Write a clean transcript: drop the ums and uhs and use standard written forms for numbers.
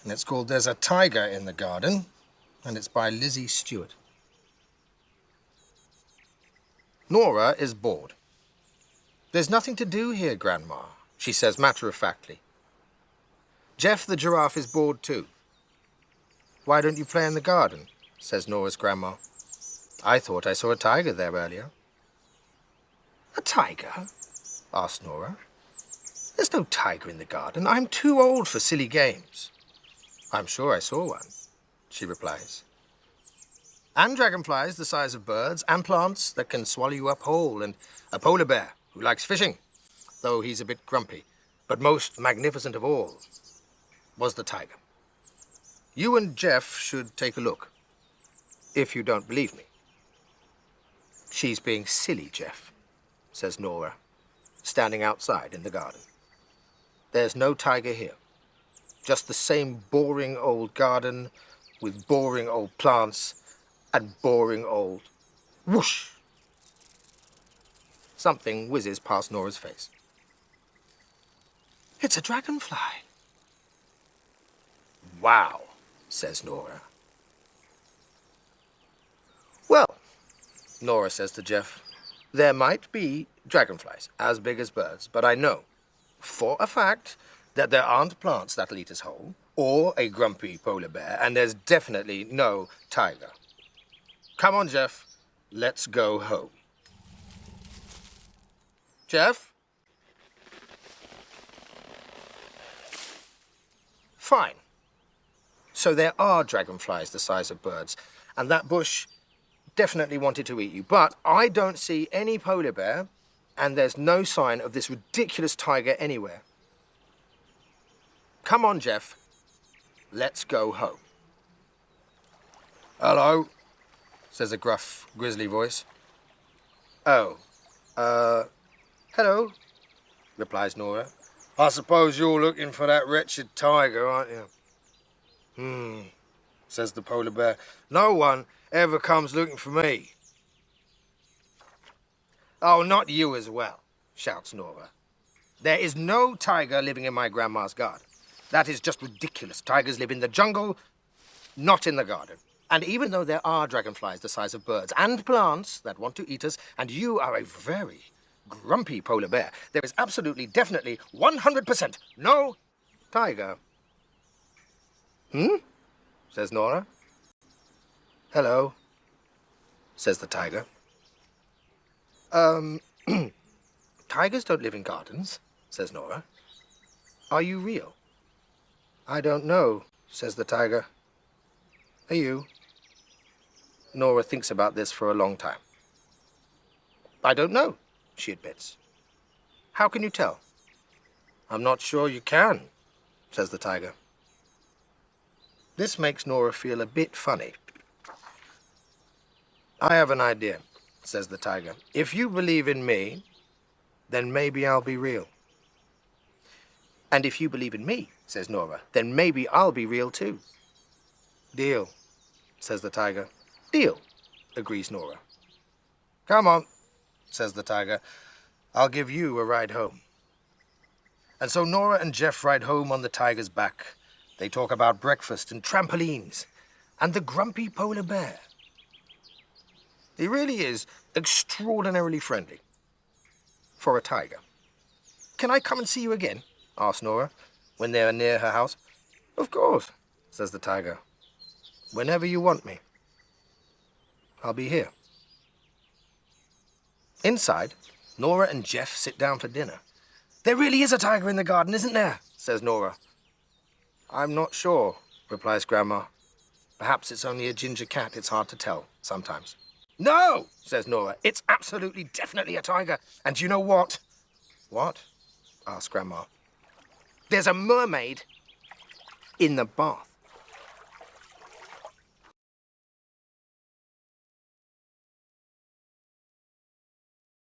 And it's called There's a Tiger in the Garden, and it's by Lizzie Stewart. Nora is bored. There's nothing to do here, Grandma, she says matter-of-factly. Jeff the giraffe is bored too. Why don't you play in the garden? Says Nora's grandma. I thought I saw a tiger there earlier. A tiger? Asked Nora. There's no tiger in the garden. I'm too old for silly games. I'm sure I saw one, she replies. And dragonflies the size of birds, and plants that can swallow you up whole, and a polar bear who likes fishing, though he's a bit grumpy. But most magnificent of all was the tiger. You and Jeff should take a look, if you don't believe me. She's being silly, Jeff, says Nora, standing outside in the garden. There's no tiger here. Just the same boring old garden with boring old plants and boring old... Whoosh! Something whizzes past Nora's face. It's a dragonfly. Wow, says Nora. Well, Nora says to Jeff, there might be dragonflies as big as birds, but I know for a fact that there aren't plants that'll eat us whole, or a grumpy polar bear, and there's definitely no tiger. Come on, Jeff, let's go home. Jeff? Fine. So there are dragonflies the size of birds, and that bush definitely wanted to eat you, but I don't see any polar bear, and there's no sign of this ridiculous tiger anywhere. Come on, Jeff. Let's go home. Hello, says a gruff, grisly voice. Oh, hello, replies Nora. I suppose you're looking for that wretched tiger, aren't you? Says the polar bear. No one ever comes looking for me. Oh, not you as well, shouts Nora. There is no tiger living in my grandma's garden. That is just ridiculous. Tigers live in the jungle, not in the garden. And even though there are dragonflies the size of birds and plants that want to eat us, and you are a very grumpy polar bear, there is absolutely, definitely, 100% no tiger. Says Nora. Hello, says the tiger. Tigers don't live in gardens, says Nora. Are you real? I don't know, says the tiger. Are you? Nora thinks about this for a long time. I don't know, she admits. How can you tell? I'm not sure you can, says the tiger. This makes Nora feel a bit funny. I have an idea, says the tiger. If you believe in me, then maybe I'll be real. And if you believe in me, says Nora, then maybe I'll be real too. Deal, says the tiger. Deal, agrees Nora. Come on, says the tiger. I'll give you a ride home. And so Nora and Jeff ride home on the tiger's back. They talk about breakfast and trampolines and the grumpy polar bear. He really is extraordinarily friendly for a tiger. Can I come and see you again? Asks Nora, when they are near her house. Of course, says the tiger. Whenever you want me. I'll be here. Inside, Nora and Jeff sit down for dinner. There really is a tiger in the garden, isn't there? Says Nora. I'm not sure, replies Grandma. Perhaps it's only a ginger cat. It's hard to tell sometimes. No, says Nora. It's absolutely, definitely a tiger. And you know what? What? Asks Grandma. There's a mermaid in the bath.